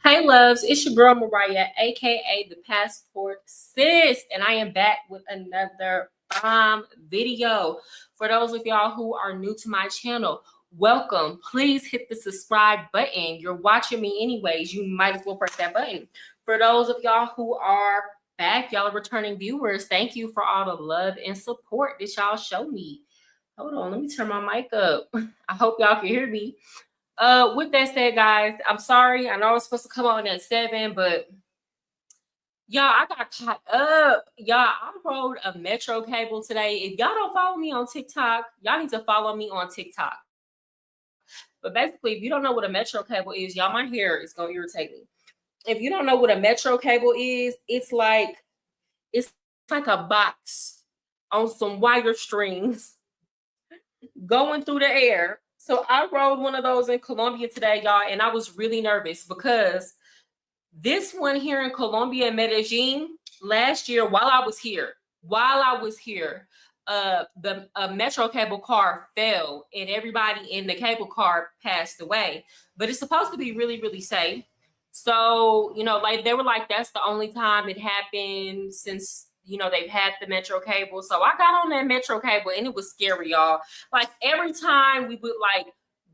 Hey loves, it's your girl Mariah, aka the Passport Sis, and I am back with another video. For those of y'all who are new to my channel, welcome. Please hit the subscribe button. You're watching me anyways, you might as well press that button. For those of y'all who are back, y'all are returning viewers, thank you for all the love and support that y'all show me. Hold on, let me turn my mic up. I hope y'all can hear me. With that said, guys, I'm sorry. I know I was supposed to come on at 7, but y'all, I got caught up. Y'all, I rode a metro cable today. If y'all don't follow me on TikTok, y'all need to follow me on TikTok. But basically, if you don't know what a metro cable is, y'all, my hair is gonna irritate me. If you don't know what a metro cable is, it's like a box on some wire strings going through the air. So I rode one of those in Colombia today, y'all, and I was really nervous because this one here in Colombia and Medellin last year, while I was here, the metro cable car fell and everybody in the cable car passed away. But it's supposed to be really, really safe. So, you know, like they were like, that's the only time it happened since, you know, they've had the metro cable. So I got on that metro cable and it was scary, y'all. Like every time we would like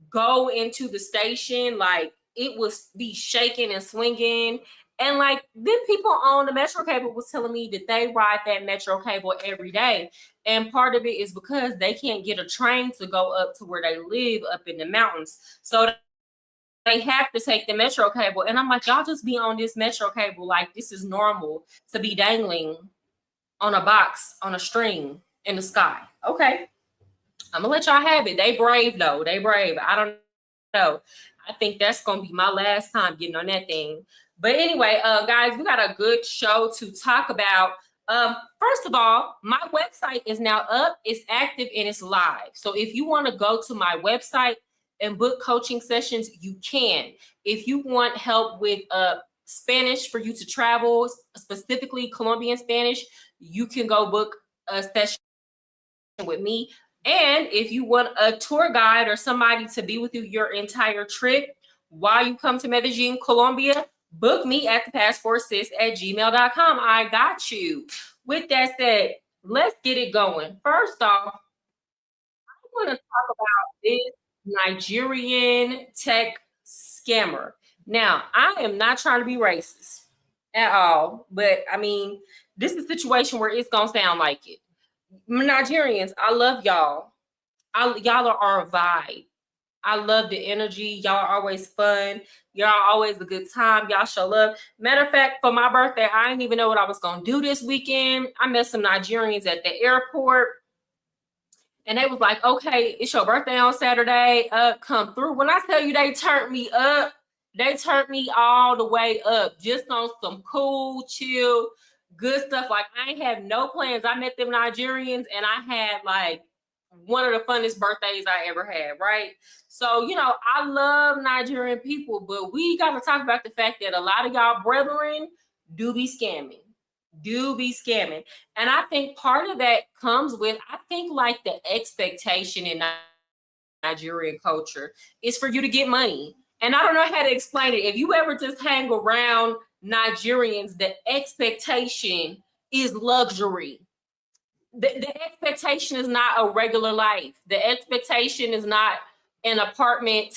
go into the station, like it would be shaking and swinging. And like then people on the metro cable was telling me that they ride that metro cable every day. And part of it is because they can't get a train to go up to where they live up in the mountains. So they have to take the metro cable. And I'm like, y'all just be on this metro cable like this is normal to be dangling on a box on a string in the sky. Okay, I'm gonna let y'all have it. They brave though. They brave. I don't know. I think that's gonna be my last time getting on that thing. But anyway, guys, we got a good show to talk about. First of all, my website is now up. It's active and it's live. So if you want to go to my website and book coaching sessions, you can. If you want help with Spanish for you to travel, specifically Colombian Spanish, you can go book a session with me. And if you want a tour guide or somebody to be with you your entire trip while you come to Medellin, Colombia, book me at ThePassportSis@gmail.com. I got you. With that said, let's get it going. First off, I want to talk about this Nigerian tech scammer. Now, I am not trying to be racist at all, but I mean, this is a situation where it's going to sound like it. Nigerians, I love y'all. Y'all are a vibe. I love the energy. Y'all are always fun. Y'all are always a good time. Y'all show love. Matter of fact, for my birthday, I didn't even know what I was going to do this weekend. I met some Nigerians at the airport. And they was like, okay, it's your birthday on Saturday. Come through. When I tell you they turned me up, they turned me all the way up. Just on some cool, chill, good stuff. Like I ain't have no plans. I met them Nigerians and I had like one of the funnest birthdays I ever had, right? So, you know, I love Nigerian people, but we got to talk about the fact that a lot of y'all brethren do be scamming. And I think part of that comes with, I think like the expectation in Nigerian culture is for you to get money. And I don't know how to explain it. If you ever just hang around Nigerians, the expectation is luxury. The expectation is not a regular life. The expectation is not an apartment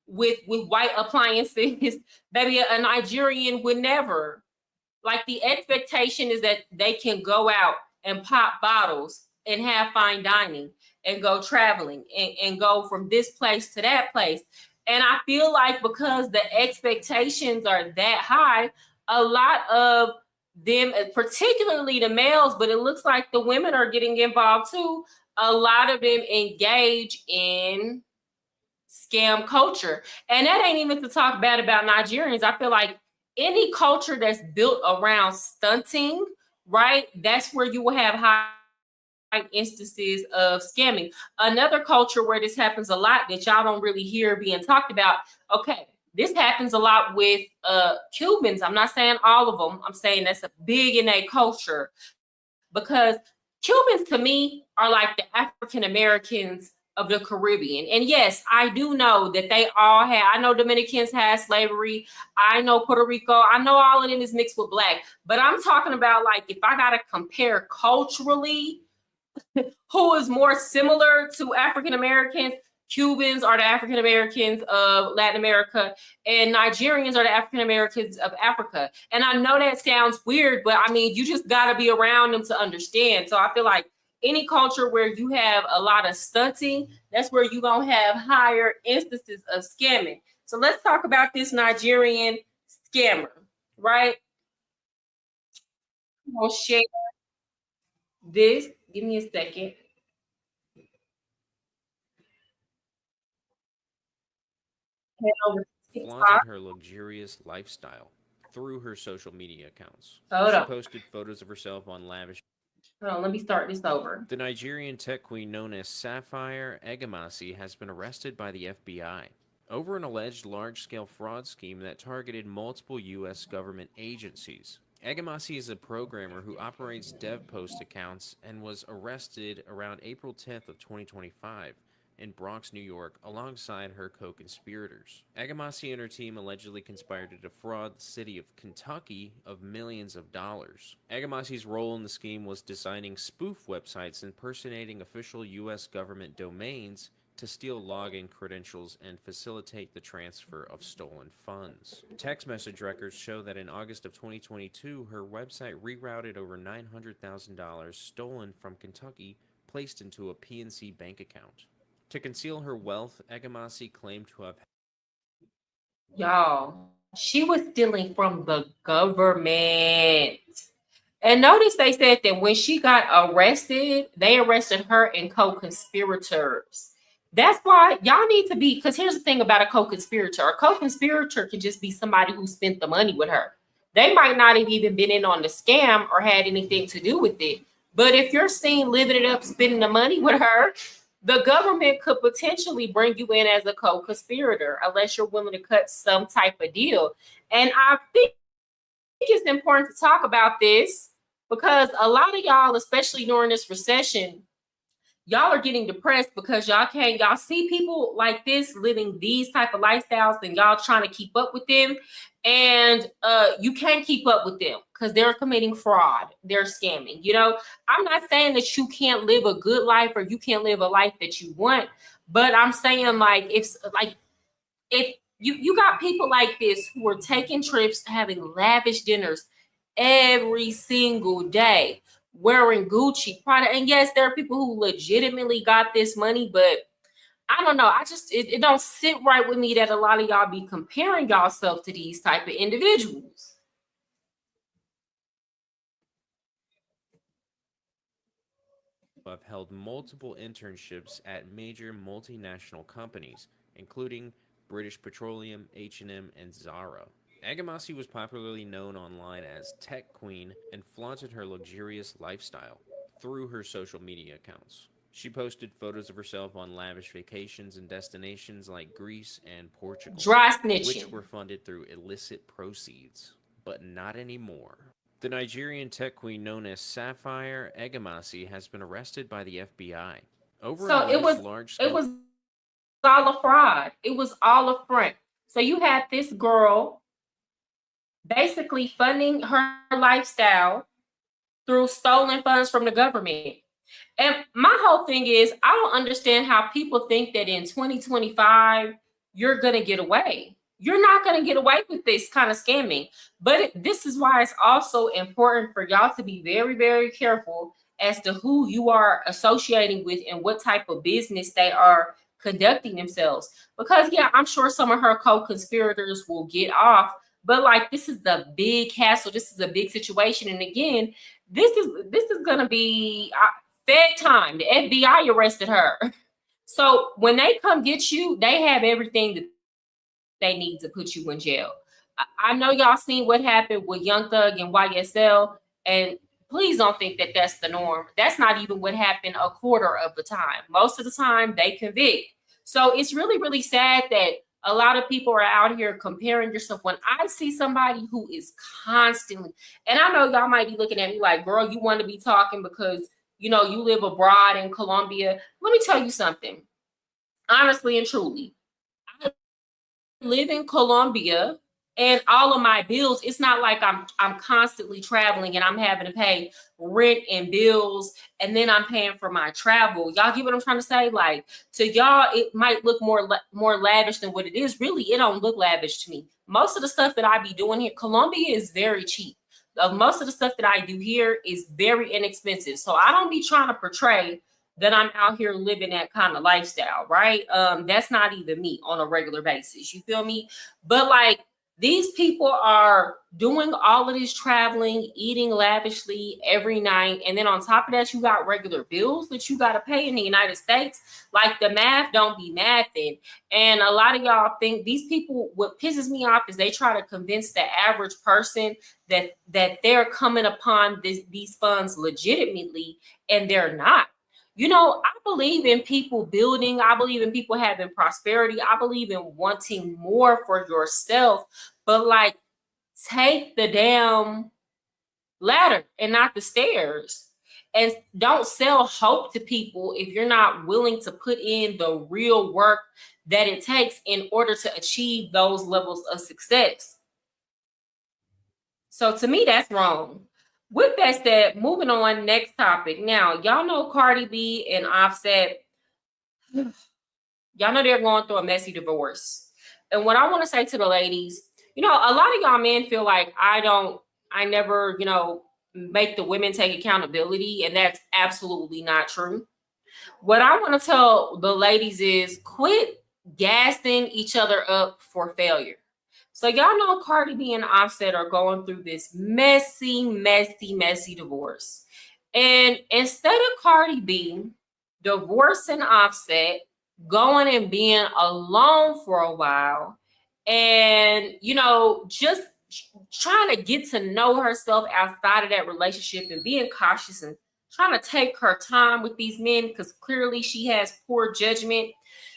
with white appliances. Baby, a Nigerian would never. Like the expectation is that they can go out and pop bottles and have fine dining and go traveling and go from this place to that place. And I feel like because the expectations are that high, a lot of them, particularly the males, but it looks like the women are getting involved too. A lot of them engage in scam culture. And that ain't even to talk bad about Nigerians. I feel like any culture that's built around stunting, right? That's where you will have high instances of scamming. Another culture where this happens a lot that y'all don't really hear being talked about. Okay, this happens a lot with Cubans. I'm not saying all of them. I'm saying that's a big in a culture because Cubans to me are like the African Americans of the Caribbean. And yes, I do know that they all had, I know Dominicans had slavery. I know Puerto Rico. I know all of them is mixed with black. But I'm talking about, like, if I got to compare culturally, who is more similar to African Americans, Cubans are the African Americans of Latin America, and Nigerians are the African Americans of Africa. And I know that sounds weird, but I mean, you just got to be around them to understand. So I feel like any culture where you have a lot of stunting, that's where you're going to have higher instances of scamming. So let's talk about this Nigerian scammer, right? I'll share this. Give me a second. Flaunted her luxurious lifestyle through her social media accounts. Hold She on. posted photos of herself on lavish. Hold on, let me start this over. The Nigerian tech queen known as Sapphire Egamasi has been arrested by the FBI over an alleged large-scale fraud scheme that targeted multiple U.S. government agencies. Egamasi is a programmer who operates DevPost accounts and was arrested around April 10th of 2025 in Bronx, New York, alongside her co-conspirators. Egamasi and her team allegedly conspired to defraud the city of Kentucky of millions of dollars. Egamasi's role in the scheme was designing spoof websites impersonating official U.S. government domains to steal login credentials and facilitate the transfer of stolen funds. Text message records show that in August of 2022, her website rerouted over $900,000 stolen from Kentucky placed into a PNC bank account. To conceal her wealth, Egamasi claimed to have... Y'all, she was stealing from the government. And notice they said that when she got arrested, they arrested her and co-conspirators. That's why y'all need to be, because here's the thing about a co-conspirator. A co-conspirator could just be somebody who spent the money with her. They might not have even been in on the scam or had anything to do with it. But if you're seen living it up, spending the money with her, the government could potentially bring you in as a co-conspirator unless you're willing to cut some type of deal. And I think it's important to talk about this because a lot of y'all, especially during this recession, y'all are getting depressed because y'all see people like this living these type of lifestyles and y'all trying to keep up with them, and you can't keep up with them because they're committing fraud, they're scamming. I'm not saying that you can't live a good life or you can't live a life that you want, but I'm saying, like, if you got people like this who are taking trips, having lavish dinners every single day, wearing Gucci product. And yes, there are people who legitimately got this money, but I don't know. It don't sit right with me that a lot of y'all be comparing yourself to these type of individuals. have held multiple internships at major multinational companies, including British Petroleum, H&M, and Zara. Egamasi was popularly known online as Tech Queen and flaunted her luxurious lifestyle through her social media accounts. She posted photos of herself on lavish vacations in destinations like Greece and Portugal, Dry snitching, which were funded through illicit proceeds. But not anymore. The Nigerian tech queen known as Sapphire Egamasi has been arrested by the FBI. So it was all a fraud. It was all a front. So you had this girl basically funding her lifestyle through stolen funds from the government. And my whole thing is, I don't understand how people think that in 2025 you're going to get away. You're not going to get away with this kind of scamming. But this is why it's also important for y'all to be very, very careful as to who you are associating with and what type of business they are conducting themselves. Because, yeah, I'm sure some of her co-conspirators will get off. But like, this is the big hassle. This is a big situation. And again, this is going to be Fed time. The FBI arrested her. So when they come get you, they have everything that they need to put you in jail. I know y'all seen what happened with Young Thug and YSL, and please don't think that that's the norm. That's not even what happened a quarter of the time. Most of the time, they convict. So it's really, really sad that a lot of people are out here comparing yourself. When I see somebody who is constantly, and I know y'all might be looking at me like, girl, you want to be talking because you live abroad in Colombia. Let me tell you something. Honestly and truly. I live in Colombia, and all of my bills, it's not like I'm constantly traveling and I'm having to pay rent and bills and then I'm paying for my travel. Y'all get what I'm trying to say? Like, to y'all it might look more lavish than what it is. Really, it don't look lavish to me. Most of the stuff that I be doing here, Colombia is very cheap. Most of the stuff that I do here is very inexpensive. So I don't be trying to portray that I'm out here living that kind of lifestyle, right? That's not even me on a regular basis. You feel me? But like, these people are doing all of this traveling, eating lavishly every night. And then on top of that, you got regular bills that you got to pay in the United States. Like, the math don't be mathing. And a lot of y'all think these people, what pisses me off is they try to convince the average person that they're coming upon these funds legitimately, and they're not. You know, I believe in people building. I believe in people having prosperity. I believe in wanting more for yourself. But like, take the damn ladder and not the stairs. And don't sell hope to people if you're not willing to put in the real work that it takes in order to achieve those levels of success. So to me, that's wrong. With that said, moving on, next topic. Now, y'all know Cardi B and Offset, y'all know they're going through a messy divorce. And what I want to say to the ladies, you know, a lot of y'all men feel like I never, you know, make the women take accountability. And that's absolutely not true. What I want to tell the ladies is quit gassing each other up for failure. So y'all know Cardi B and Offset are going through this messy divorce. And instead of Cardi B divorcing Offset, going and being alone for a while, and, you know, just trying to get to know herself outside of that relationship and being cautious and trying to take her time with these men because clearly she has poor judgment.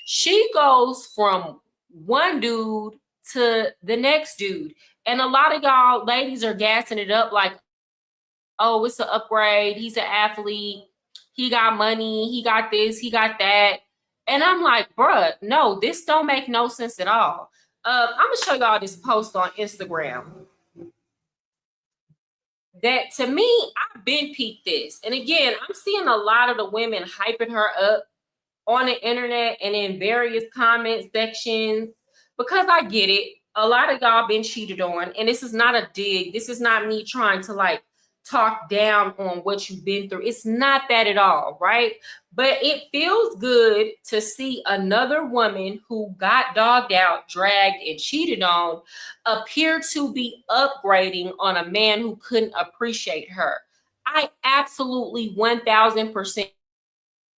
She goes from one dude to the next dude. And a lot of y'all ladies are gassing it up like, oh, it's an upgrade. He's an athlete. He got money. He got this. He got that. And I'm like, bruh, no, this don't make no sense at all. I'm going to show y'all this post on Instagram that, to me, I've been peeped this. And again, I'm seeing a lot of the women hyping her up on the internet and in various comment sections, because I get it. A lot of y'all been cheated on, and this is not a dig. This is not me trying to like talk down on what you've been through. It's not that at all, right? But it feels good to see another woman who got dogged out, dragged, and cheated on appear to be upgrading on a man who couldn't appreciate her. I absolutely 1000%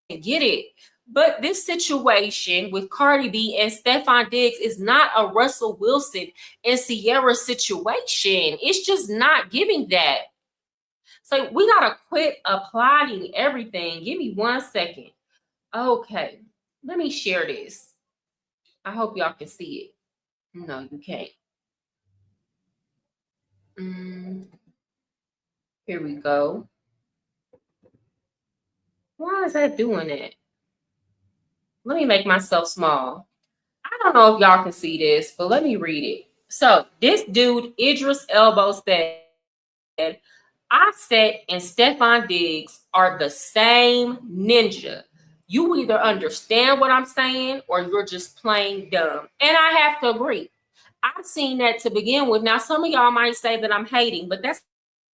get it. But this situation with Cardi B and Stefon Diggs is not a Russell Wilson and Sierra situation. It's just not giving that. So we gotta quit applauding everything. Give me 1 second. Okay, let me share this. I hope y'all can see it. No, you can't. Here we go. Why is that doing that? Let me make myself small. I don't know if y'all can see this, but let me read it. So this dude, Idris Elbow, said, Offset and Stefon Diggs are the same ninja. You either understand what I'm saying or you're just plain dumb. And I have to agree. I've seen that to begin with. Now, some of y'all might say that I'm hating, but that's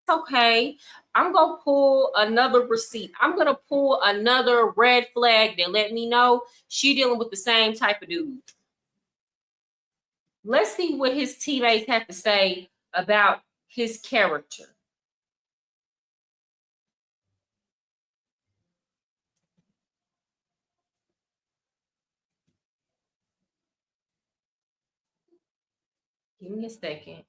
okay. I'm going to pull another receipt. I'm going to pull another red flag that let me know she dealing with the same type of dude. Let's see what his teammates have to say about his character. Give me a second.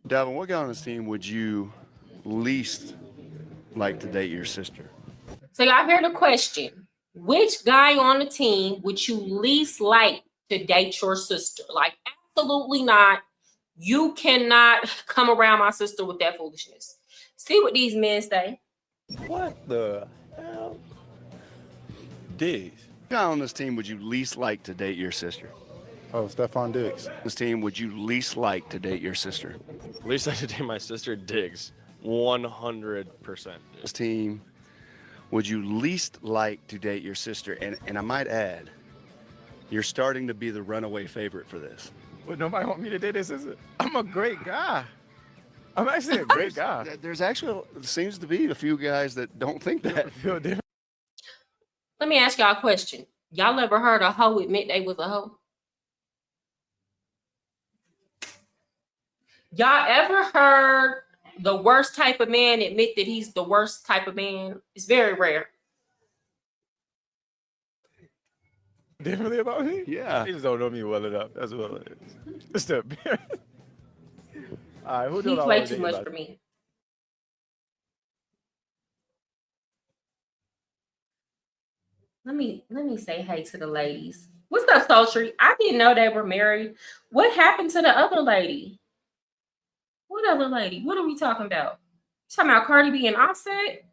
Davin, what guy on this team would you least like to date your sister? So y'all hear the question. Which guy on the team would you least like to date your sister? Like, absolutely not. You cannot come around my sister with that foolishness. See what these men say. What the hell? Diggs. What guy on this team would you least like to date your sister? Oh, Stefon Diggs. This team would you least like to date your sister? Least I could date my sister, Diggs. 100%. This team would you least like to date your sister? And I might add, you're starting to be the runaway favorite for this. Would nobody want me to date this sister? I'm a great guy. I'm actually a great guy. There's actually seems to be a few guys that don't think that. I feel different. Let me ask y'all a question. Y'all ever heard a hoe admit they was a hoe? Y'all ever heard the worst type of man admit that he's the worst type of man? It's very rare. Differently about me? Yeah. They just don't know me well enough. That's what it is. It's the all right, who He do I play want to too date much about? for me. Let me say hey to the ladies. What's up, Sultry? I didn't know they were married. What happened to the other lady? What other lady? What are we talking about? You talking about Cardi B and Offset?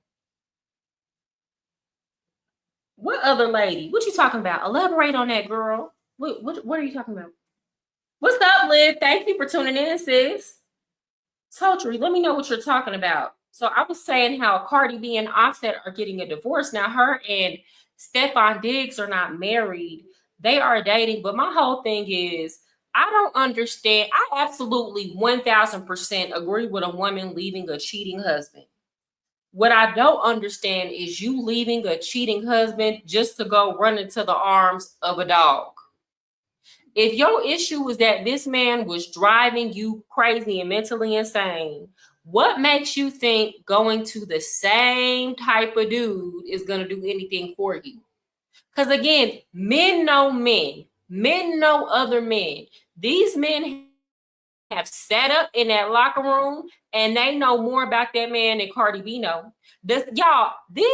What other lady? What you talking about? Elaborate on that, girl. What are you talking about? What's up, Liv? Thank you for tuning in, sis. Sultry, let me know what you're talking about. So I was saying how Cardi B and Offset are getting a divorce. Now her and Stefon Diggs are not married. They are dating. But my whole thing is, I don't understand. I absolutely 1000% agree with a woman leaving a cheating husband. What I don't understand is you leaving a cheating husband just to go run into the arms of a dog. If your issue is that this man was driving you crazy and mentally insane, what makes you think going to the same type of dude is going to do anything for you? Because again, men know men. Men know other men. These men have sat up in that locker room and they know more about that man than Cardi B know. Y'all, these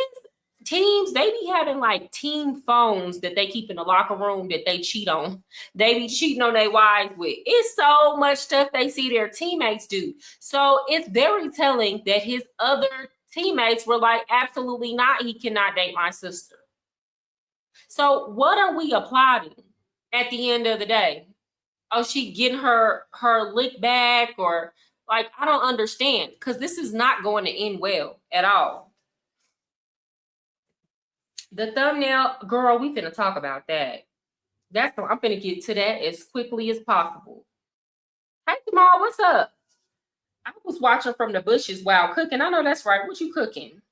teams, they be having like team phones that they keep in the locker room that they cheat on. They be cheating on their wives with. It's so much stuff they see their teammates do. So it's very telling that his other teammates were like, absolutely not. He cannot date my sister. So what are we applauding at the end of the day? Oh, she getting her lick back, or like, I don't understand, because this is not going to end well at all. The thumbnail, girl, we finna talk about that. I'm finna get to that as quickly as possible. Hey, Jamal, what's up? I was watching from the bushes while cooking. I know that's right. What you cooking?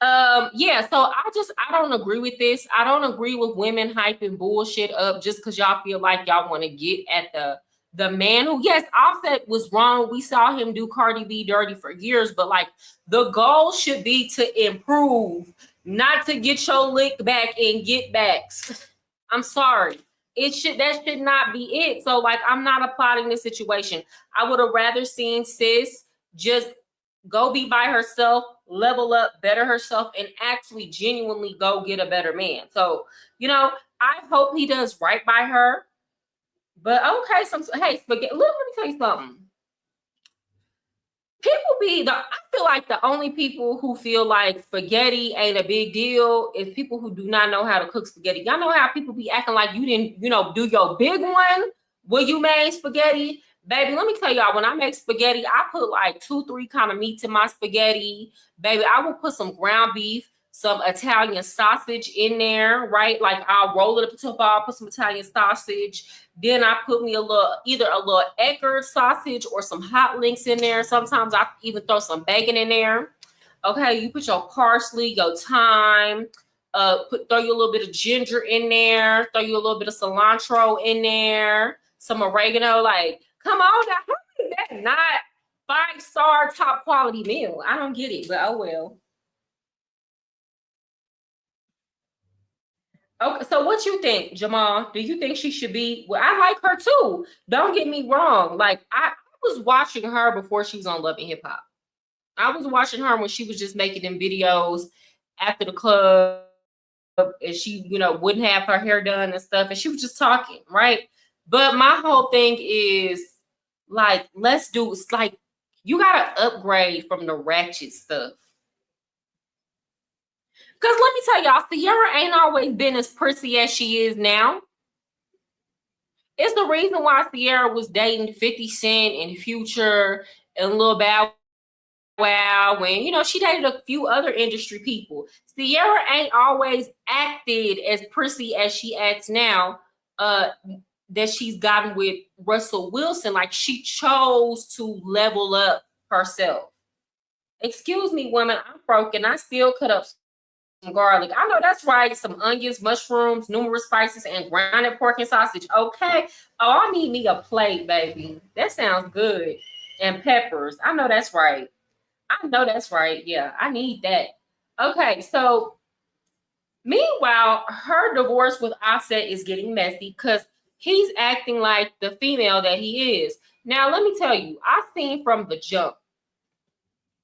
Yeah, so I don't agree with this. I don't agree with women hyping bullshit up just because y'all feel like y'all want to get at the man who, yes, Offset was wrong. We saw him do Cardi B dirty for years, but like the goal should be to improve, not to get your lick back and get backs. I'm sorry. That should not be it. So like, I'm not applauding this situation. I would have rather seen sis just go be by herself, level up, better herself, and actually genuinely go get a better man. So, I hope he does right by her. But okay, hey, spaghetti, let me tell you something. I feel like the only people who feel like spaghetti ain't a big deal is people who do not know how to cook spaghetti. Y'all know how people be acting like you didn't, do your big one when you made spaghetti? Baby, let me tell y'all, when I make spaghetti, I put like 2-3 kind of meats in my spaghetti. Baby, I will put some ground beef, some Italian sausage in there, right? Like I'll roll it up to a ball, put some Italian sausage. Then I put me either a little Eckerd sausage or some hot links in there. Sometimes I even throw some bacon in there. Okay, you put your parsley, your thyme, throw you a little bit of ginger in there, throw you a little bit of cilantro in there, some oregano. Like, come on now, how is that not 5-star top quality meal? I don't get it, but oh well. Okay, so what you think, Jamal? Do you think she should be? Well, I like her too. Don't get me wrong. Like I was watching her before she was on Love and Hip Hop. I was watching her when she was just making them videos after the club, and she, wouldn't have her hair done and stuff, and she was just talking, right? But my whole thing is like, it's like you gotta upgrade from the ratchet stuff. Because let me tell y'all, Sierra ain't always been as prissy as she is now. It's the reason why Sierra was dating 50 Cent and Future and Lil Bow Wow when, you know, she dated a few other industry people. Sierra ain't always acted as prissy as she acts now, that she's gotten with Russell Wilson. Like, she chose to level up herself. Excuse me, woman, I'm broken. I still cut up some garlic. I know that's right. Some onions, mushrooms, numerous spices, and grounded pork and sausage. Okay. Oh, I need me a plate, baby. That sounds good. And peppers. I know that's right. I know that's right. Yeah, I need that. Okay, so meanwhile, her divorce with Offset is getting messy because he's acting like the female that he is. Now, let me tell you, I seen from the jump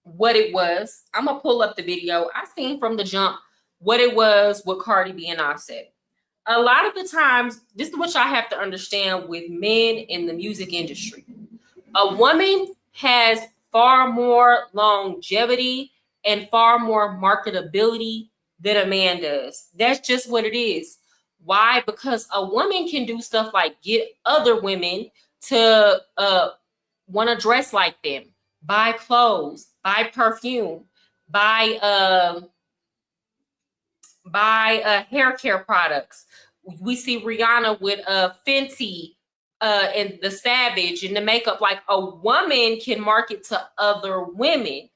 what it was. I'm gonna pull up the video. I seen from the jump what it was with Cardi B and Offset. A lot of the times, this is what y'all have to understand with men in the music industry. A woman has far more longevity and far more marketability than a man does. That's just what it is. Why? Because a woman can do stuff like get other women to want to dress like them, buy clothes, buy perfume, buy hair care products. We see Rihanna with Fenty and the Savage and the makeup. Like, a woman can market to other women.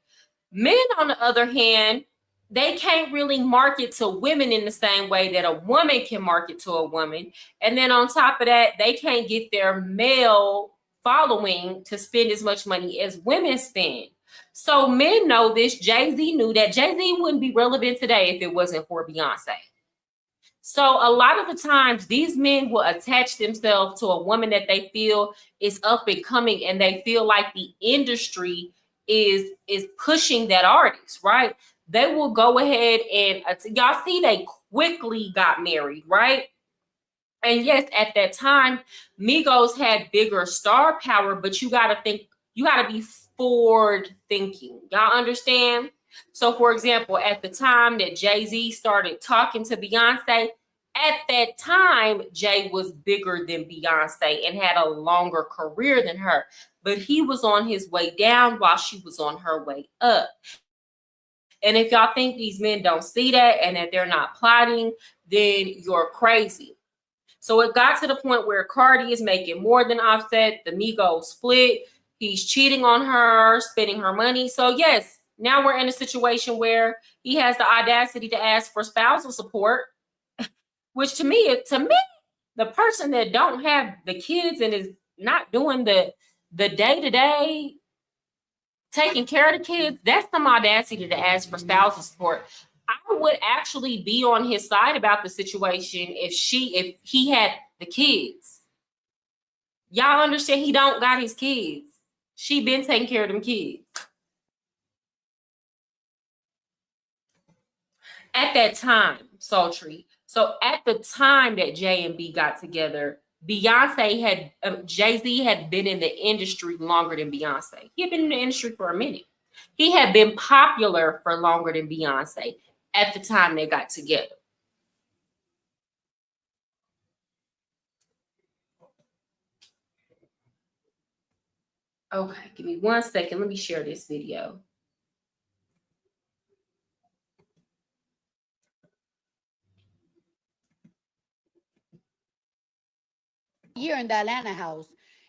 Men, on the other hand, they can't really market to women in the same way that a woman can market to a woman. And then on top of that, they can't get their male following to spend as much money as women spend. So men know this. Jay-Z knew that. Jay-Z wouldn't be relevant today if it wasn't for Beyonce. So a lot of the times, these men will attach themselves to a woman that they feel is up and coming, and they feel like the industry is pushing that artist, right? They will go ahead and y'all see they quickly got married, right? And yes, at that time, Migos had bigger star power, but you got to think, you got to be forward thinking. Y'all understand? So, for example, at the time that Jay-Z started talking to Beyonce, at that time, Jay was bigger than Beyonce and had a longer career than her. But he was on his way down while she was on her way up. And if y'all think these men don't see that and that they're not plotting, then you're crazy. So it got to the point where Cardi is making more than Offset. The Migos split. He's cheating on her, spending her money. So yes, now we're in a situation where he has the audacity to ask for spousal support, which to me, the person that don't have the kids and is not doing the day-to-day taking care of the kids, that's some audacity to ask for spousal support. I would actually be on his side about the situation if he had the kids. Y'all understand, he don't got his kids. She been taking care of them kids. At that time, Sultry. So at the time that J and B got together, Jay-Z had been in the industry longer than Beyonce. He had been in the industry for a minute. He had been popular for longer than Beyonce at the time they got together. Okay, give me 1 second. Let me share this video. You're in the Atlanta house.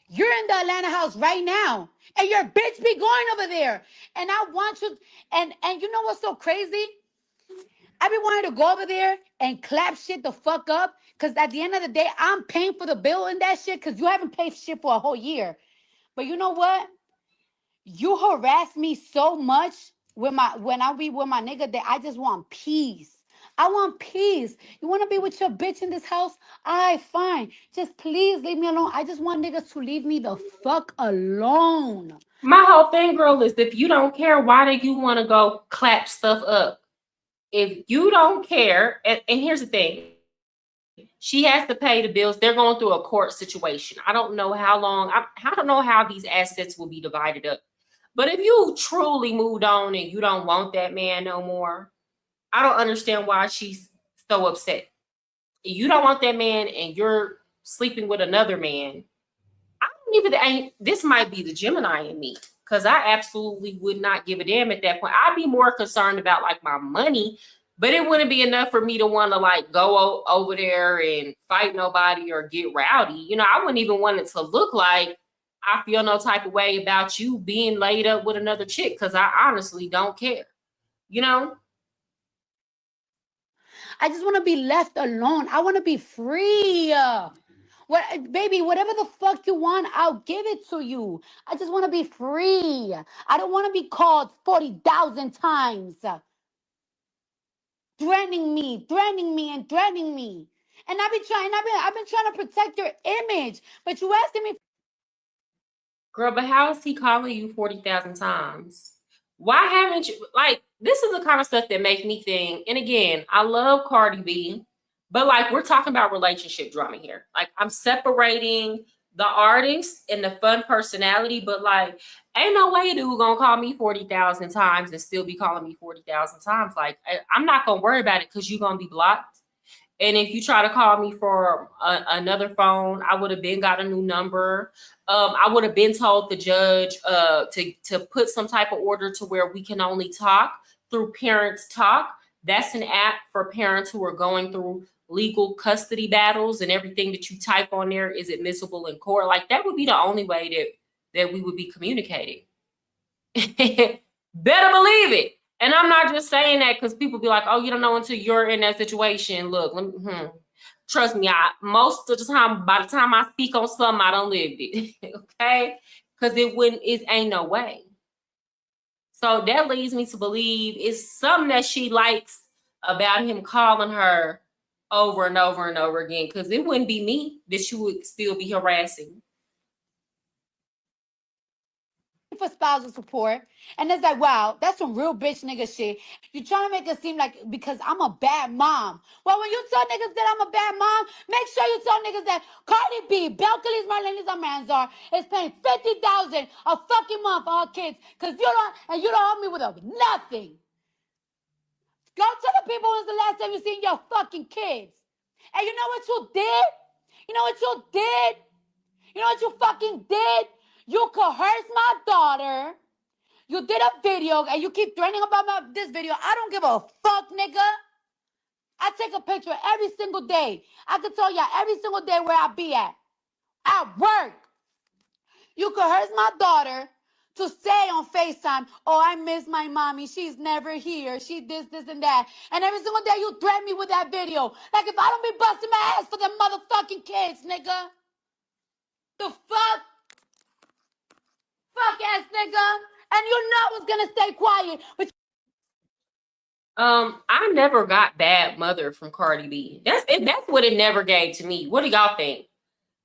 You're in the Atlanta house right now. And your bitch be going over there. And I want you, and you know what's so crazy? I be wanting to go over there and clap shit the fuck up. Because at the end of the day, I'm paying for the bill and that shit. Because you haven't paid shit for a whole year. But you know what? You harass me so much when I be with my nigga that I just want peace. I want peace. You want to be with your bitch in this house? All right, fine. Just please leave me alone. I just want niggas to leave me the fuck alone. My whole thing, girl, is if you don't care, why do you want to go clap stuff up? If you don't care, and here's the thing. She has to pay the bills. They're going through a court situation. I don't know how long. I don't know how these assets will be divided up. But if you truly moved on and you don't want that man no more, I don't understand why she's so upset. You don't want that man and you're sleeping with another man. I don't even, this might be the Gemini in me, because I absolutely would not give a damn at that point. I'd be more concerned about like my money, but it wouldn't be enough for me to want to like go over there and fight nobody or get rowdy. You know, I wouldn't even want it to look like I feel no type of way about you being laid up with another chick, because I honestly don't care. You know? I just want to be left alone. I want to be free. What, baby, whatever the fuck you want, I'll give it to you. I just want to be free. I don't want to be called 40,000 times. Threatening me, and threatening me. And I've been trying to protect your image. But you asking me, girl, but how is he calling you 40,000 times? Why haven't you, like, this is the kind of stuff that makes me think, and again, I love Cardi B, but like, we're talking about relationship drama here. Like, I'm separating the artist and the fun personality, but like, ain't no way a dude gonna call me 40,000 times and still be calling me 40,000 times. Like, I'm not gonna worry about it because you're gonna be blocked. And if you try to call me for another phone, I would have been got a new number. I would have been told the judge to put some type of order to where we can only talk through Parents Talk. That's an app for parents who are going through legal custody battles, and everything that you type on there is admissible in court. Like, that would be the only way that we would be communicating. Better believe it. And I'm not just saying that because people be like, oh, you don't know until you're in that situation. Look, trust me, most of the time, by the time I speak on something, I don't live it. Okay? Because it ain't no way. So that leads me to believe it's something that she likes about him calling her over and over and over again. Because it wouldn't be me that she would still be harassing. for spousal support. And it's like, wow, that's some real bitch nigga shit. You're trying to make it seem like because I'm a bad mom. Well, when you tell niggas that I'm a bad mom, make sure you tell niggas that Cardi B, Belcalis, Marlenis, and Manzar is paying $50,000 a fucking month for her kids because you don't help me with nothing. Go tell the people when's the last time you seen your fucking kids. And you know what you did? You know what you did? You know what you fucking did? You coerced my daughter. You did a video and you keep threatening about this video. I don't give a fuck, nigga. I take a picture every single day. I can tell y'all every single day where I be at work. You coerced my daughter to say on FaceTime, oh, I miss my mommy. She's never here. She this, and that. And every single day you threaten me with that video. Like if I don't be busting my ass for them motherfucking kids, nigga. The fuck? Fuck ass nigga. And you know I was gonna stay quiet. But I never got bad mother from Cardi B. That's what it never gave to me. What do y'all think?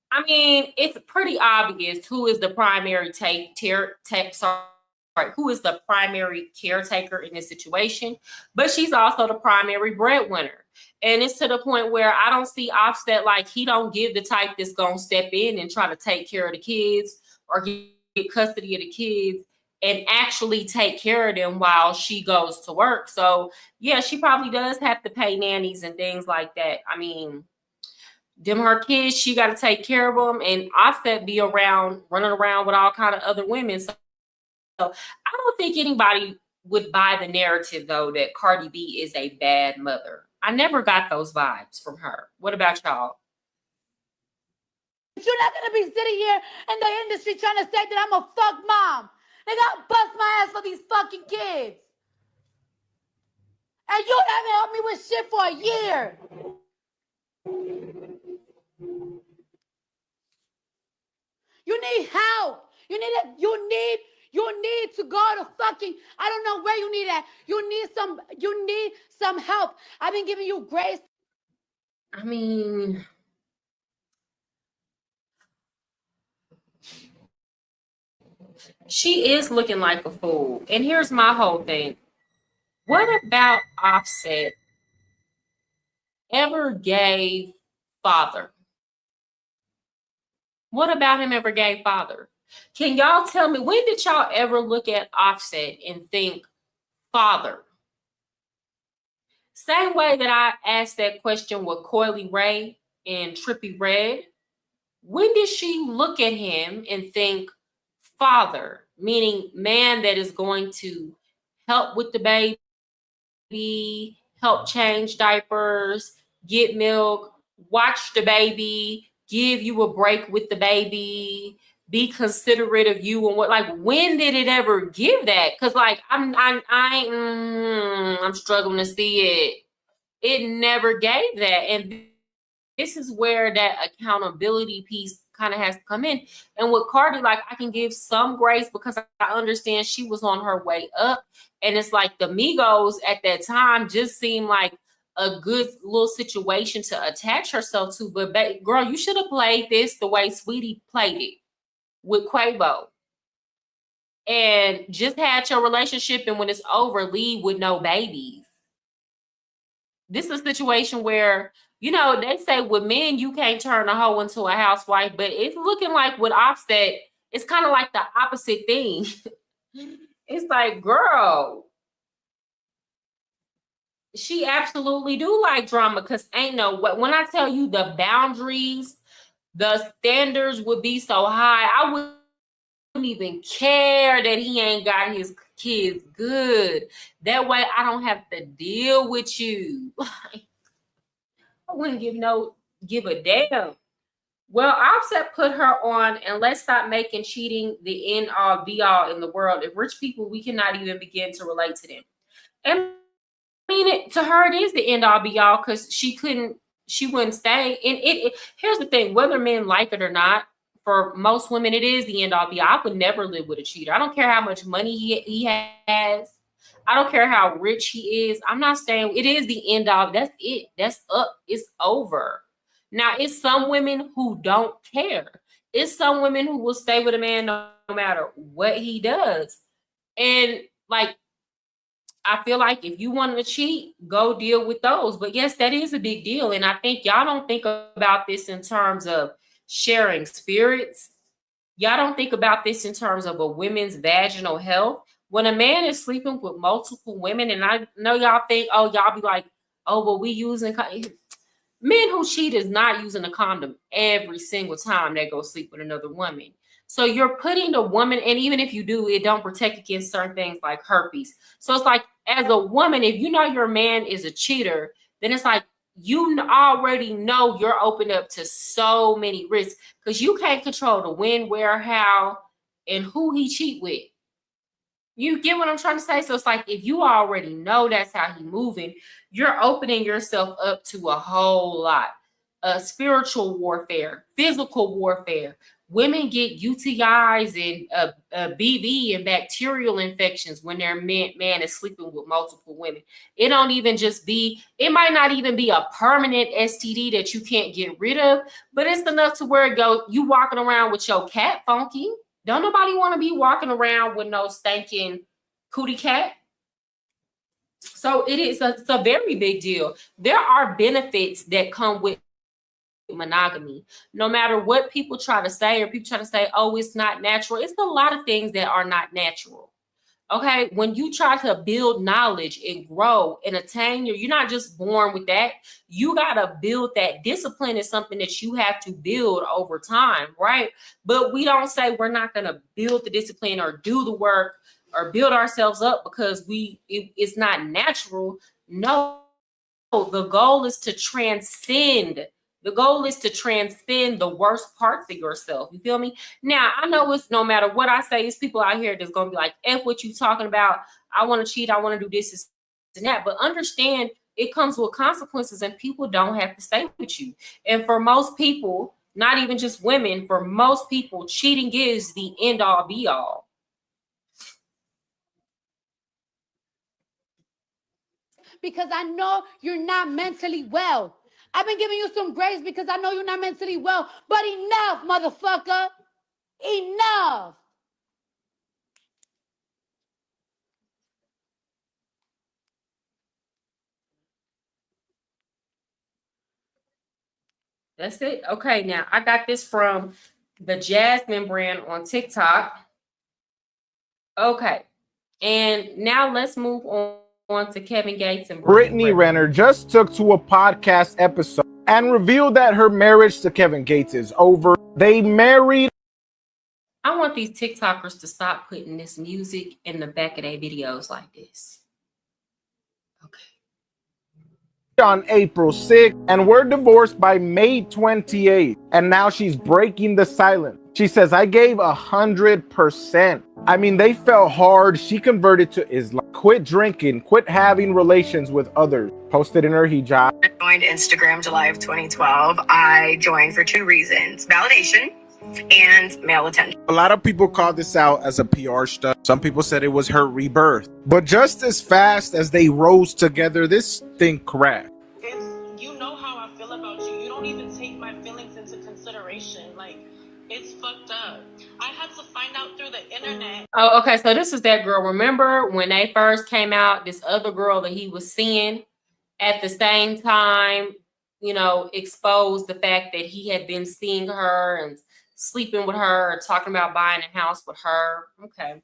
I mean, it's pretty obvious who is the primary who is the primary caretaker in this situation, but she's also the primary breadwinner. And it's to the point where I don't see Offset like he don't give the type that's gonna step in and try to take care of the kids or get custody of the kids and actually take care of them while she goes to work. So yeah, she probably does have to pay nannies and things like that. I mean, them her kids, she got to take care of them, and Offset be around, running around with all kind of other women. So I don't think anybody would buy the narrative though that Cardi B is a bad mother. I never got those vibes from her. What about y'all? you're not gonna be sitting here in the industry trying to say that I'm a fuck mom. Nigga, I'll bust my ass for these fucking kids. And you haven't helped me with shit for a year. You need help. You need to go to fucking, I don't know where you need that. You need some help. I've been giving you grace. I mean, she is looking like a fool. And here's my whole thing. What about Offset ever gave father? What about him ever gave father? Can y'all tell me, when did y'all ever look at Offset and think father? Same way that I asked that question with Coily Ray and Trippie Redd. When did she look at him and think father, meaning man that is going to help with the baby, help change diapers, get milk, watch the baby, give you a break with the baby, be considerate of you, and what, like, when did it ever give that? Because like I'm struggling to see it. It never gave that, and this is where that accountability piece kind of has to come in. And with Cardi, like, I can give some grace because I understand she was on her way up, and it's like the Migos at that time just seemed like a good little situation to attach herself to. But girl, you should have played this the way Sweetie played it with Quavo, and just had your relationship, and when it's over, leave with no babies. This is a situation where, you know, they say with men, you can't turn a hoe into a housewife, but it's looking like with Offset, it's kind of like the opposite thing. It's like, girl, she absolutely do like drama, because ain't no what, when I tell you the boundaries, the standards would be so high, I wouldn't even care that he ain't got his kids good. That way I don't have to deal with you. I wouldn't give a damn. Well, Offset put her on, and let's stop making cheating the end all be all in the world. If rich people, we cannot even begin to relate to them. And I mean, to her, it is the end all be all, because she wouldn't stay. And here's the thing: whether men like it or not, for most women, it is the end all be all. I would never live with a cheater. I don't care how much money he has. I don't care how rich he is. I'm not staying. It is the end all. That's it. That's up. It's over. Now, it's some women who don't care. It's some women who will stay with a man no matter what he does. And like, I feel like if you want to cheat, go deal with those. But yes, that is a big deal. And I think y'all don't think about this in terms of sharing spirits. Y'all don't think about this in terms of a women's vaginal health. When a man is sleeping with multiple women, and I know y'all think, oh, y'all be like, oh, well, we using men who cheat is not using a condom every single time they go sleep with another woman. So you're putting the woman, and even if you do, it don't protect against certain things like herpes. So it's like, as a woman, if you know your man is a cheater, then it's like, you already know you're open up to so many risks, because you can't control the when, where, how, and who he cheat with. You get what I'm trying to say? So it's like, if you already know that's how he moving, you're opening yourself up to a whole lot. Spiritual warfare, physical warfare. Women get UTIs and BV and bacterial infections when their man is sleeping with multiple women. It don't even just be, it might not even be a permanent STD that you can't get rid of, but it's enough to where it go, you walking around with your cat funky. Don't nobody want to be walking around with no stinking cootie cat. So it's a very big deal. There are benefits that come with monogamy. No matter what people try to say, or people try to say, oh, it's not natural. It's a lot of things that are not natural. Okay, when you try to build knowledge and grow and attain you're not just born with that. You got to build that. Discipline is something that you have to build over time, right? But we don't say we're not going to build the discipline or do the work or build ourselves up because it's not natural. No, the goal is to transcend. The goal is to transcend the worst parts of yourself. You feel me? Now, I know it's no matter what I say, it's people out here that's going to be like, F what you talking about. I want to cheat. I want to do this and that. But understand it comes with consequences, and people don't have to stay with you. And for most people, not even just women, for most people, cheating is the end all be all. Because I know you're not mentally well. I've been giving you some grace because I know you're not mentally well. But enough, motherfucker. Enough. That's it. Okay, now I got this from the Jasmine brand on TikTok. Okay, and now let's move on to Kevin Gates and Brittany Renner just took to a podcast episode and revealed that her marriage to Kevin Gates is over. They married. I want these TikTokers to stop putting this music in the back of their videos like this. Okay. On April 6th, and were divorced by May 28th. And now she's breaking the silence. She says, I gave 100%. I mean, they fell hard. She converted to Islam, quit drinking, quit having relations with others, posted in her hijab. I joined Instagram July of 2012. I joined for 2 reasons: validation and male attention. A lot of people call this out as a PR stunt. Some people said it was her rebirth. But just as fast as they rose together, this thing crashed. You know how I feel about you. You don't even take my feelings into consideration. Like, it's fucked up. I had to find out through the internet. Oh, okay. So this is that girl. Remember when they first came out, this other girl that he was seeing at the same time, you know, exposed the fact that he had been seeing her and sleeping with her or talking about buying a house with her. Okay.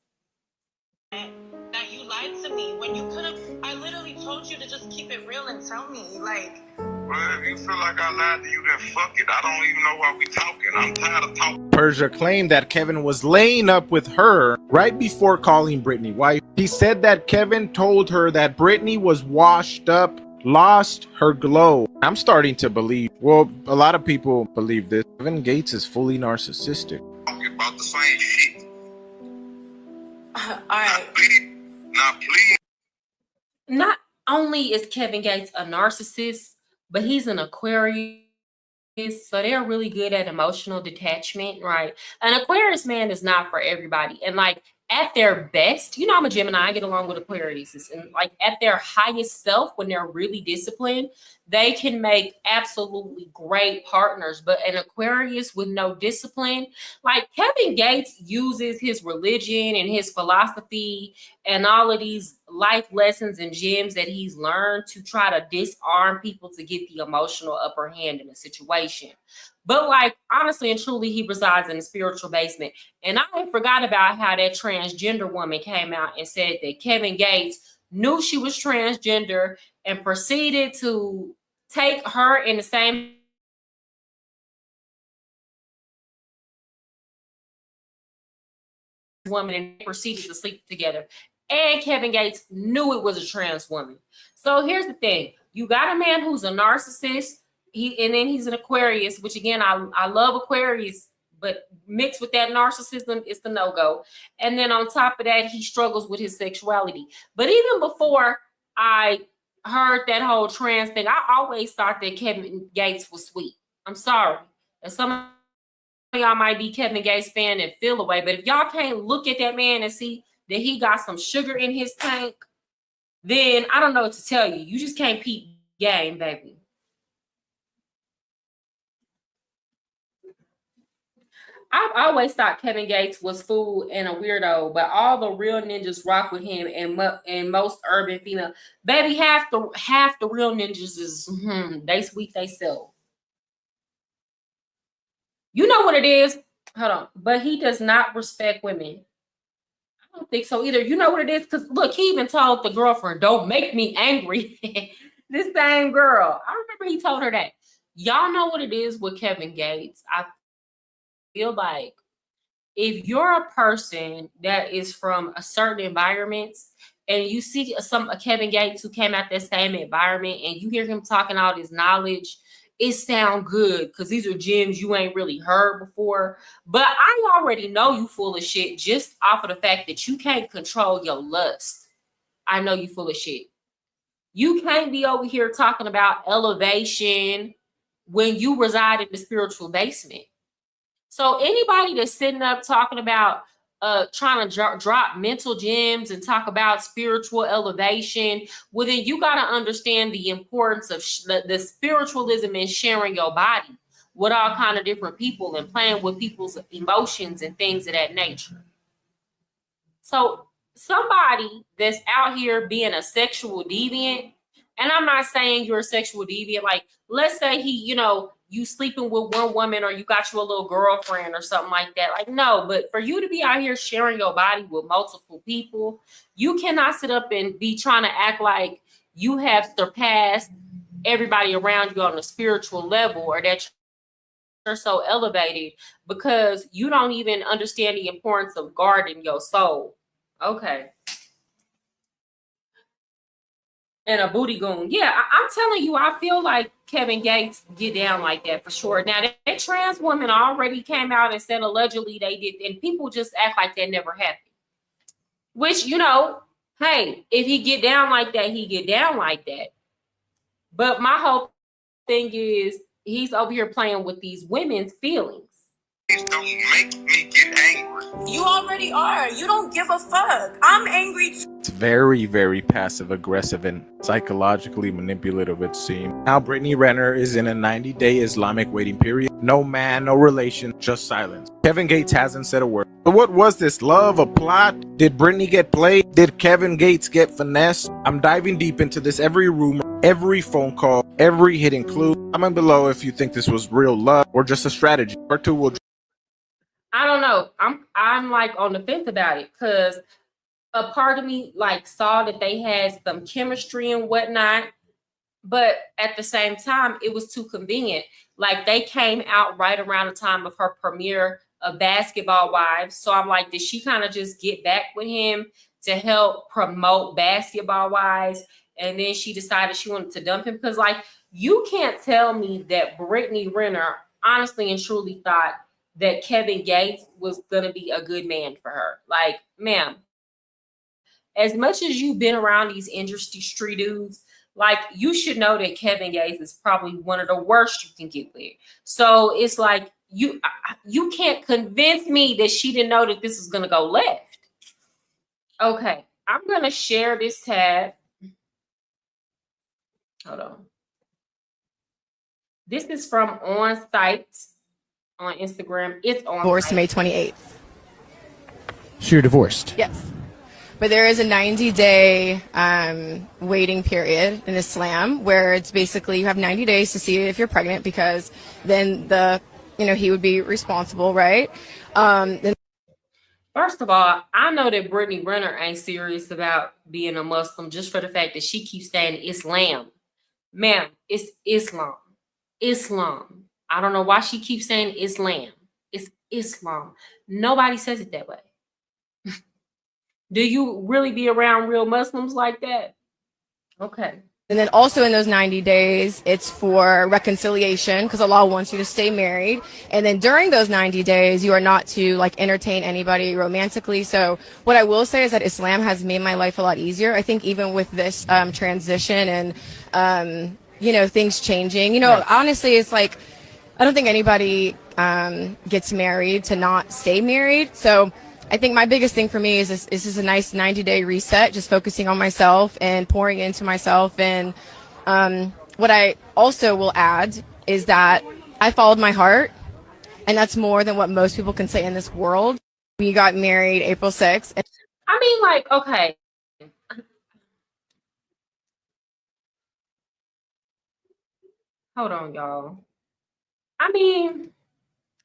That you lied to me when you could have. I literally told you to just keep it real and tell me, like. Well, if you feel like I lied to you, then fuck it. I don't even know why we talking. I'm tired of talking. Persia claimed that Kevin was laying up with her right before calling Brittany wife. He said that Kevin told her that Brittany was washed up, lost her glow. I'm starting to believe, well, a lot of people believe this. Kevin Gates is fully narcissistic. Talking about the same shit. All right. Now, please. Not only is Kevin Gates a narcissist, but he's an Aquarius. So they're really good at emotional detachment, right? An Aquarius man is not for everybody. And like at their best, you know, I'm a Gemini, I get along with Aquarius. And like at their highest self, when they're really disciplined, they can make absolutely great partners. But an Aquarius with no discipline, like Kevin Gates uses his religion and his philosophy and all of these life lessons and gems that he's learned to try to disarm people to get the emotional upper hand in a situation. But like honestly and truly, he resides in a spiritual basement. And I forgot about how that transgender woman came out and said that Kevin Gates knew she was transgender and proceeded to take her in the same woman and proceeded to sleep together. And Kevin Gates knew it was a trans woman. So here's the thing. You got a man who's a narcissist. And then he's an Aquarius, which again, I love Aquarius, but mixed with that narcissism, it's the no-go. And then on top of that, he struggles with his sexuality. But even before I heard that whole trans thing, I always thought that Kevin Gates was sweet. I'm sorry. And some of y'all might be Kevin Gates fan and feel away, but if y'all can't look at that man and see that he got some sugar in his tank, then I don't know what to tell you. You just can't peep game, baby. I've always thought Kevin Gates was fool and a weirdo, but all the real ninjas rock with him, and most urban female, baby, half the real ninjas is they sweet they sell. You know what it is? Hold on, but he does not respect women. I don't think so either. You know what it is? Because look, he even told the girlfriend, "Don't make me angry." This same girl, I remember he told her that. Y'all know what it is with Kevin Gates. I feel like if you're a person that is from a certain environment and you see a Kevin Gates who came out that same environment and you hear him talking all this knowledge, it sound good because these are gems you ain't really heard before. But I already know you full of shit just off of the fact that you can't control your lust. I know you full of shit. You can't be over here talking about elevation when you reside in the spiritual basement. So anybody that's sitting up talking about trying to drop mental gems and talk about spiritual elevation, well, then you got to understand the importance of the spiritualism and sharing your body with all kind of different people and playing with people's emotions and things of that nature. So somebody that's out here being a sexual deviant, and I'm not saying you're a sexual deviant, like let's say he, you know, you sleeping with one woman or you got you a little girlfriend or something like that. Like, no, but for you to be out here sharing your body with multiple people, you cannot sit up and be trying to act like you have surpassed everybody around you on a spiritual level, or that you're so elevated, because you don't even understand the importance of guarding your soul. Okay. And a booty goon. Yeah, I'm telling you, I feel like Kevin Gates get down like that for sure. Now, that trans woman already came out and said allegedly they did, and people just act like that never happened. Which, you know, hey, if he get down like that, he get down like that. But my whole thing is he's over here playing with these women's feelings. Don't make me get angry. You already are. You don't give a fuck. I'm angry too. It's very, very passive aggressive and psychologically manipulative, it seems. Now Brittany Renner is in a 90-day Islamic waiting period. No man, no relation, just silence. Kevin Gates hasn't said a word. So what was this? Love? A plot? Did Brittany get played? Did Kevin Gates get finessed? I'm diving deep into this. Every rumor, every phone call, every hidden clue. Comment below if you think this was real love or just a strategy. Part 2 will. I don't know. I'm like on the fence about it, because a part of me like saw that they had some chemistry and whatnot, but at the same time, it was too convenient. Like, they came out right around the time of her premiere of Basketball Wives. So I'm like, did she kind of just get back with him to help promote Basketball Wives? And then she decided she wanted to dump him? Because, like, you can't tell me that Brittany Renner honestly and truly thought that Kevin Gates was going to be a good man for her. Like, ma'am, as much as you've been around these industry dudes, like, you should know that Kevin Gates is probably one of the worst you can get with. So it's like, you can't convince me that she didn't know that this was going to go left. Okay, I'm going to share this tab. Hold on. This is from On Site on Instagram. It's on Divorced May 28th. So you're divorced? Yes. But there is a 90-day waiting period in Islam where it's basically you have 90 days to see if you're pregnant, because then he would be responsible, right? First of all, I know that Brittany Renner ain't serious about being a Muslim just for the fact that she keeps saying Islam. Ma'am, it's Islam. Islam. I don't know why she keeps saying Islam. It's Islam. Nobody says it that way. Do you really be around real Muslims like that? Okay. And then also in those 90 days, it's for reconciliation, because Allah wants you to stay married. And then during those 90 days, you are not to like entertain anybody romantically. So what I will say is that Islam has made my life a lot easier. I think even with this transition and, things changing, honestly, it's like, I don't think anybody gets married to not stay married. So I think my biggest thing for me is this is a nice 90-day reset, just focusing on myself and pouring into myself. And what I also will add is that I followed my heart, and that's more than what most people can say in this world. We got married April 6th. I mean, like, okay. Hold on, y'all. I mean,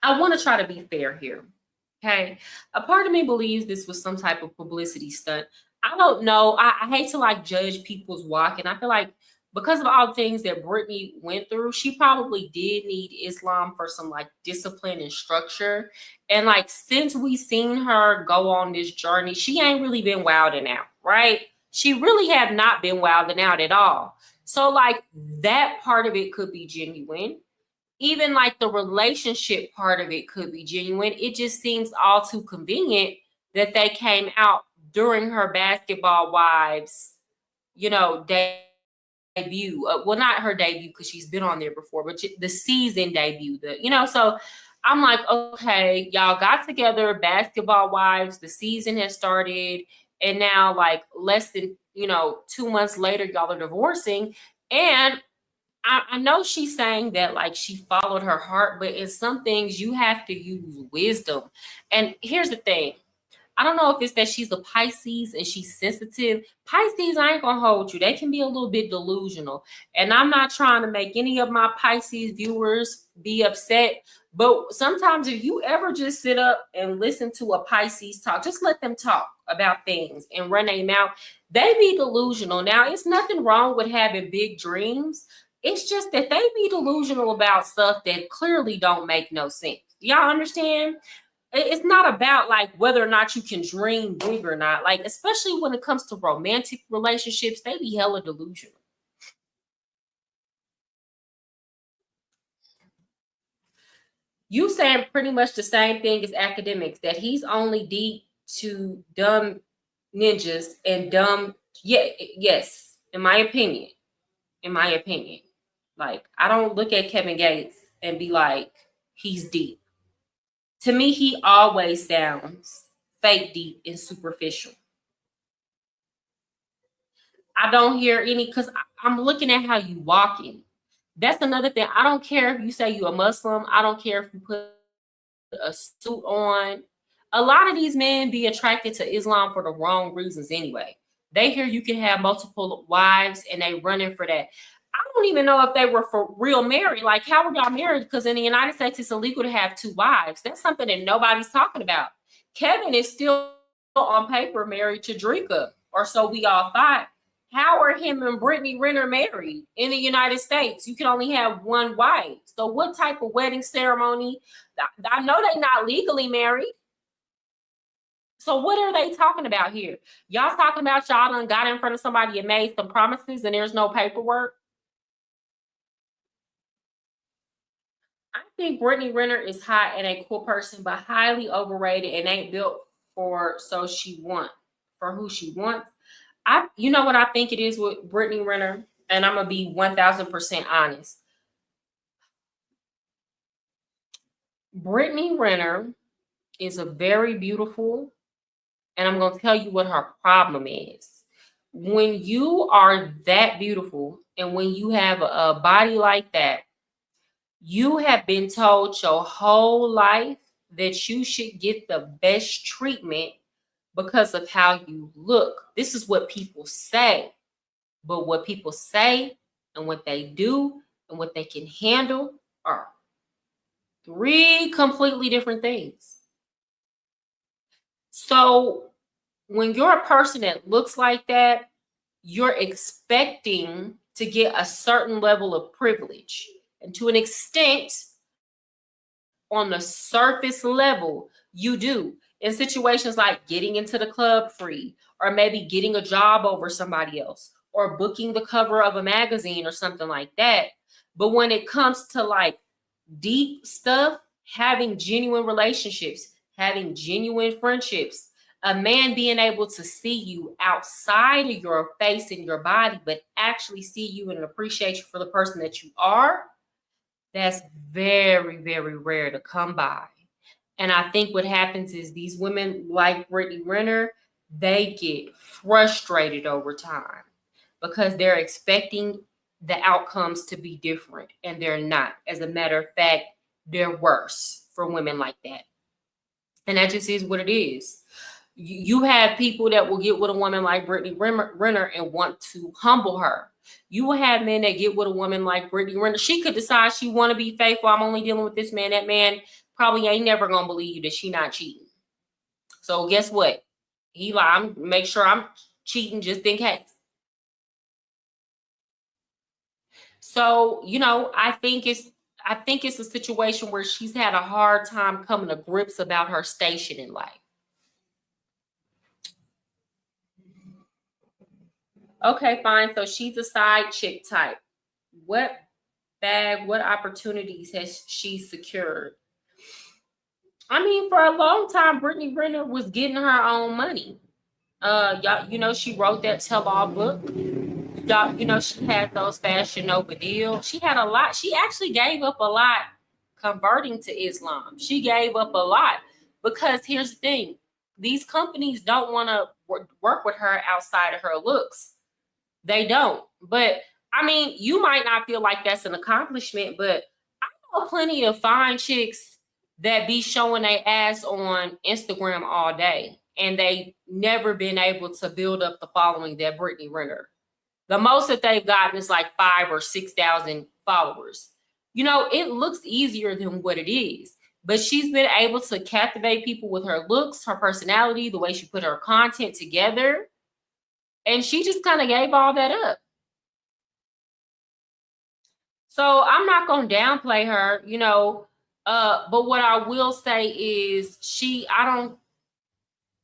I want to try to be fair here. Okay. A part of me believes this was some type of publicity stunt. I don't know. I hate to like judge people's walk. And I feel like because of all the things that Brittany went through, she probably did need Islam for some like discipline and structure. And like, since we seen her go on this journey, she ain't really been wilding out, right? She really have not been wilding out at all. So like, that part of it could be genuine. Even like the relationship part of it could be genuine. It just seems all too convenient that they came out during her Basketball Wives, debut. Well, not her debut, because she's been on there before, but the season debut. So I'm like, okay, y'all got together, Basketball Wives, the season has started, and now like less than 2 months later, y'all are divorcing. And I know she's saying that like she followed her heart, but in some things you have to use wisdom. And here's the thing. I don't know if it's that she's a Pisces and she's sensitive. Pisces, I ain't gonna hold you. They can be a little bit delusional. And I'm not trying to make any of my Pisces viewers be upset. But sometimes if you ever just sit up and listen to a Pisces talk, just let them talk about things and run their mouth. They be delusional. Now, it's nothing wrong with having big dreams. It's just that they be delusional about stuff that clearly don't make no sense. Y'all understand? It's not about like whether or not you can dream big or not. Like, especially when it comes to romantic relationships, they be hella delusional. You saying pretty much the same thing as academics, that he's only deep to dumb ninjas and dumb. Yeah, yes, in my opinion. In my opinion. Like, I don't look at Kevin Gates and be like, he's deep. To me, he always sounds fake deep and superficial. I don't hear any, because I'm looking at how you walking. That's another thing. I don't care if you say you're a Muslim. I don't care if you put a suit on. A lot of these men be attracted to Islam for the wrong reasons anyway. They hear you can have multiple wives and they running for that. I don't even know if they were for real married. Like, how were y'all married? Because in the United States, it's illegal to have two wives. That's something that nobody's talking about. Kevin is still on paper married to Drika, or so we all thought. How are him and Brittany Renner married in the United States? You can only have one wife. So what type of wedding ceremony? I know they're not legally married. So what are they talking about here? Y'all talking about y'all done got in front of somebody and made some promises and there's no paperwork? I think Brittany Renner is hot and a cool person, but highly overrated and ain't built for who she wants. You know what I think it is with Brittany Renner, and I'm gonna be 1000% honest. Brittany Renner is a very beautiful, and I'm gonna tell you what her problem is. When you are that beautiful and when you have a body like that, you have been told your whole life that you should get the best treatment because of how you look. This is what people say. But what people say and what they do and what they can handle are three completely different things. So when you're a person that looks like that, you're expecting to get a certain level of privilege. And to an extent, on the surface level, you do. In situations like getting into the club free, or maybe getting a job over somebody else, or booking the cover of a magazine or something like that. But when it comes to like deep stuff, having genuine relationships, having genuine friendships, a man being able to see you outside of your face and your body, but actually see you and appreciate you for the person that you are, that's very, very rare to come by. And I think what happens is these women like Brittany Renner, they get frustrated over time because they're expecting the outcomes to be different, and they're not. As a matter of fact, they're worse for women like that. And that just is what it is. You have people that will get with a woman like Brittany Renner and want to humble her. You will have men that get with a woman like Brittany Renner. She could decide she want to be faithful. I'm only dealing with this man. That man probably ain't never gonna believe you that she not cheating. So guess what? He like, I'm make sure I'm cheating just in case. So, you know, I think it's a situation where she's had a hard time coming to grips about her station in life. Okay, fine. So she's a side chick type. What opportunities has she secured? I mean, for a long time, Brittany Renner was getting her own money. Y'all, you know, she wrote that tell-all book. Y'all, you know, she had those Fashion Nova deals. She had a lot. She actually gave up a lot converting to Islam. She gave up a lot because here's the thing. These companies don't want to work with her outside of her looks. They don't. But, I mean, you might not feel like that's an accomplishment, but I know plenty of fine chicks that be showing their ass on Instagram all day and they never been able to build up the following that Brittany Renner. The most that they've gotten is like 5,000 or 6,000 followers. You know, it looks easier than what it is, but she's been able to captivate people with her looks, her personality, the way she put her content together. And she just kind of gave all that up. So I'm not going to downplay her, you know, but what I will say is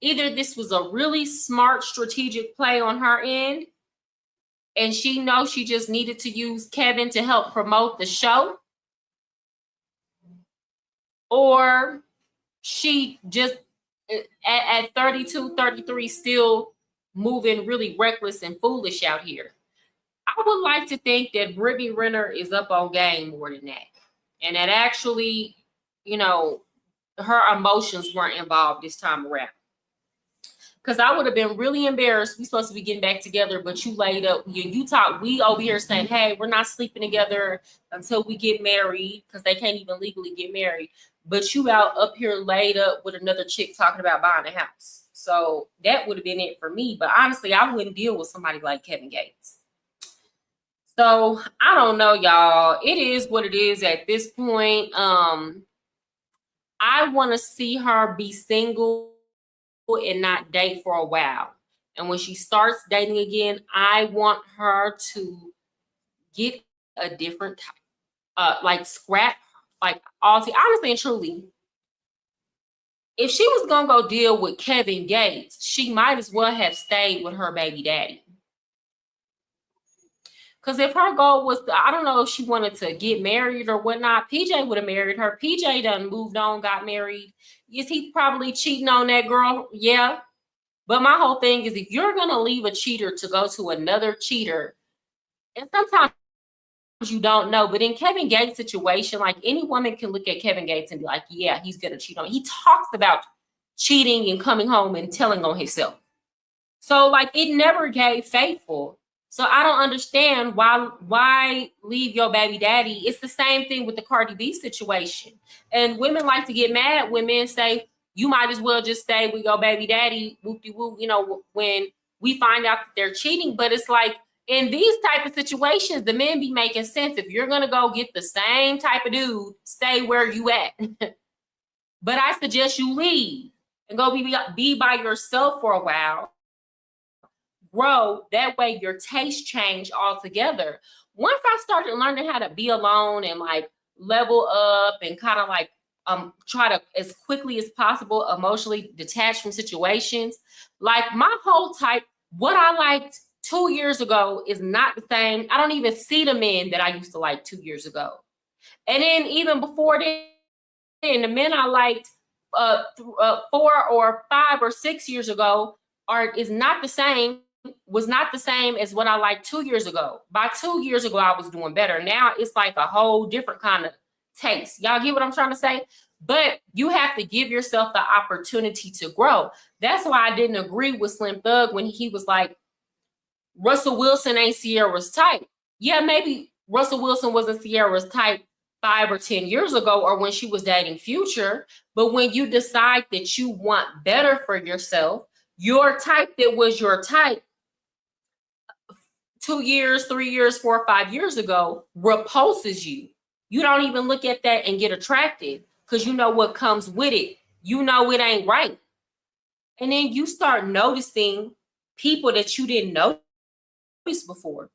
either this was a really smart strategic play on her end, and she knows she just needed to use Kevin to help promote the show, or she just at 32, 33 still moving really reckless and foolish out here. I would like to think that Brittany Renner is up on game more than that, and that actually, you know, her emotions weren't involved this time around. Because I would have been really embarrassed. We supposed to be getting back together, but you laid up. You talk. We over here saying, "Hey, we're not sleeping together until we get married," because they can't even legally get married. But you out up here laid up with another chick talking about buying a house. So that would have been it for me. But honestly, I wouldn't deal with somebody like Kevin Gates. So I don't know, y'all. It is what it is at this point. I want to see her be single and not date for a while. And when she starts dating again, I want her to get a different type, like scrap, like honestly and truly. If she was gonna go deal with Kevin Gates, she might as well have stayed with her baby daddy. Because if her goal was, I don't know if she wanted to get married or whatnot, PJ would have married her. PJ done moved on, got married. Is he probably cheating on that girl? Yeah. But my whole thing is, if you're going to leave a cheater to go to another cheater, and sometimes you don't know, but in Kevin Gates' situation, like any woman can look at Kevin Gates and be like, yeah, he's going to cheat on me. He talks about cheating and coming home and telling on himself. So like it never gave faithful. So I don't understand why leave your baby daddy. It's the same thing with the Cardi B situation. And women like to get mad when men say, you might as well just stay with your baby daddy, whoop-de-whoop, you know, when we find out that they're cheating. But it's like in these type of situations, the men be making sense. If you're going to go get the same type of dude, stay where you at. But I suggest you leave and go be by yourself for a while. Grow, that way your taste change altogether. Once I started learning how to be alone and like level up and kind of like try to as quickly as possible emotionally detach from situations, like my whole type, what I liked 2 years ago is not the same. I don't even see the men that I used to like 2 years ago. And then even before then, the men I liked 4 or 5 or 6 years ago was not the same as what I liked 2 years ago. By 2 years ago, I was doing better. Now it's like a whole different kind of taste. Y'all get what I'm trying to say? But you have to give yourself the opportunity to grow. That's why I didn't agree with Slim Thug when he was like, Russell Wilson ain't Sierra's type. Yeah, maybe Russell Wilson wasn't Sierra's type 5 or 10 years ago or when she was dating Future. But when you decide that you want better for yourself, your type that was your type 2 years, 3 years, 4 or 5 years ago repulses you. You don't even look at that and get attracted because you know what comes with it. You know it ain't right. And then you start noticing people that you didn't notice before.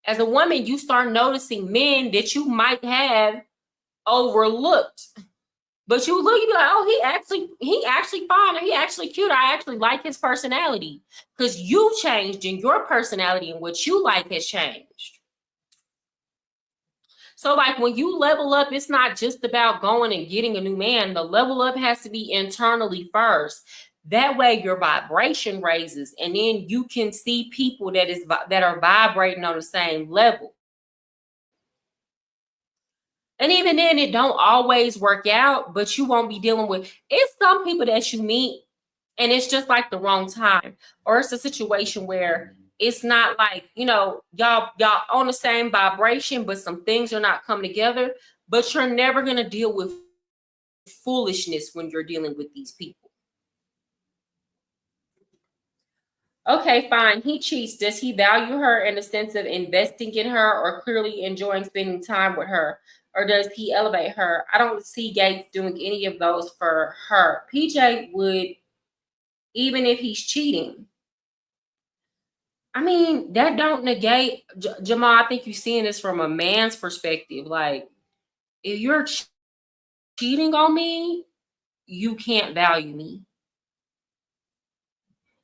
As a woman, you start noticing men that you might have overlooked. But you look, you be like, oh, he actually fine, or he actually cute. I actually like his personality. Because you changed and your personality and what you like has changed. So like when you level up, it's not just about going and getting a new man. The level up has to be internally first. That way your vibration raises, and then you can see people that are vibrating on the same level. And even then, it don't always work out, but you won't be dealing with, it's some people that you meet and it's just like the wrong time, or it's a situation where it's not like, you know, y'all on the same vibration, but some things are not coming together, but you're never going to deal with foolishness when you're dealing with these people. Okay, fine. He cheats. Does he value her in the sense of investing in her or clearly enjoying spending time with her? Or does he elevate her? I don't see Gates doing any of those for her. PJ would, even if he's cheating. I mean, that don't negate, Jamal, I think you're seeing this from a man's perspective. Like, if you're cheating on me, you can't value me.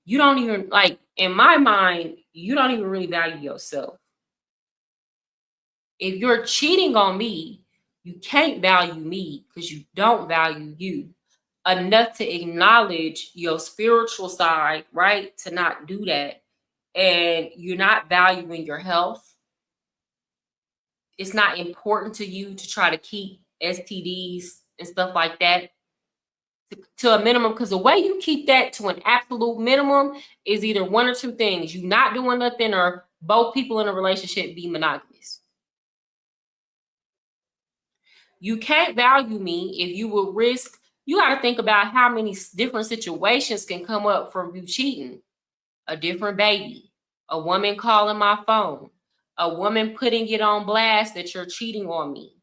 You don't even, like, in my mind, you don't even really value yourself. If you're cheating on me, you can't value me because you don't value you enough to acknowledge your spiritual side, right? To not do that. And you're not valuing your health. It's not important to you to try to keep STDs and stuff like that to a minimum, because the way you keep that to an absolute minimum is either one or two things: you not doing nothing, or both people in a relationship be monogamous. You can't value me if you will risk. You got to think about how many different situations can come up from you cheating. A different baby, a woman calling my phone, a woman putting it on blast that you're cheating on me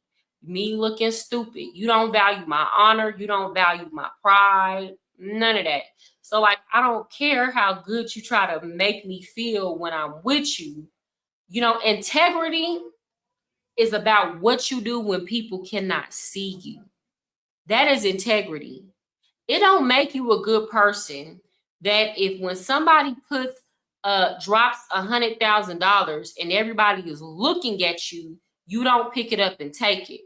looking stupid. You don't value my honor. You don't value my pride. None of that. So, like, I don't care how good you try to make me feel when I'm with you. You know, integrity is about what you do when people cannot see you. That is integrity. It don't make you a good person that if when somebody drops $100,000 and everybody is looking at you, you don't pick it up and take it.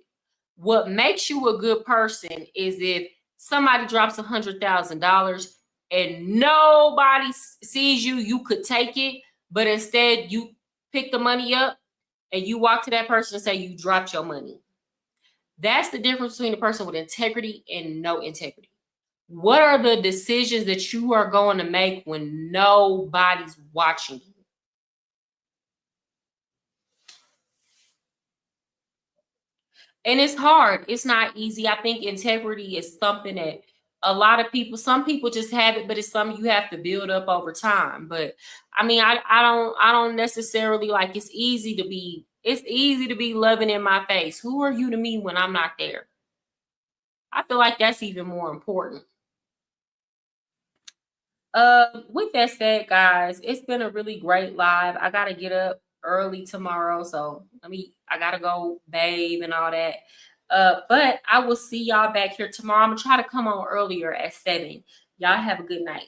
What makes you a good person is if somebody drops $100,000 and nobody sees you, you could take it, but instead you pick the money up and you walk to that person and say you dropped your money. That's the difference between a person with integrity and no integrity. What are the decisions that you are going to make when nobody's watching you? And it's hard. It's not easy. I think integrity is something that a lot of people, some people just have it, but it's something you have to build up over time. But I mean, I don't necessarily like it's easy to be loving in my face. Who are you to me when I'm not there? I feel like that's even more important. With that said, guys, it's been a really great live. I gotta get up early tomorrow, so I gotta go bathe and all that. But I will see y'all back here tomorrow. I'm gonna try to come on earlier at 7. Y'all have a good night.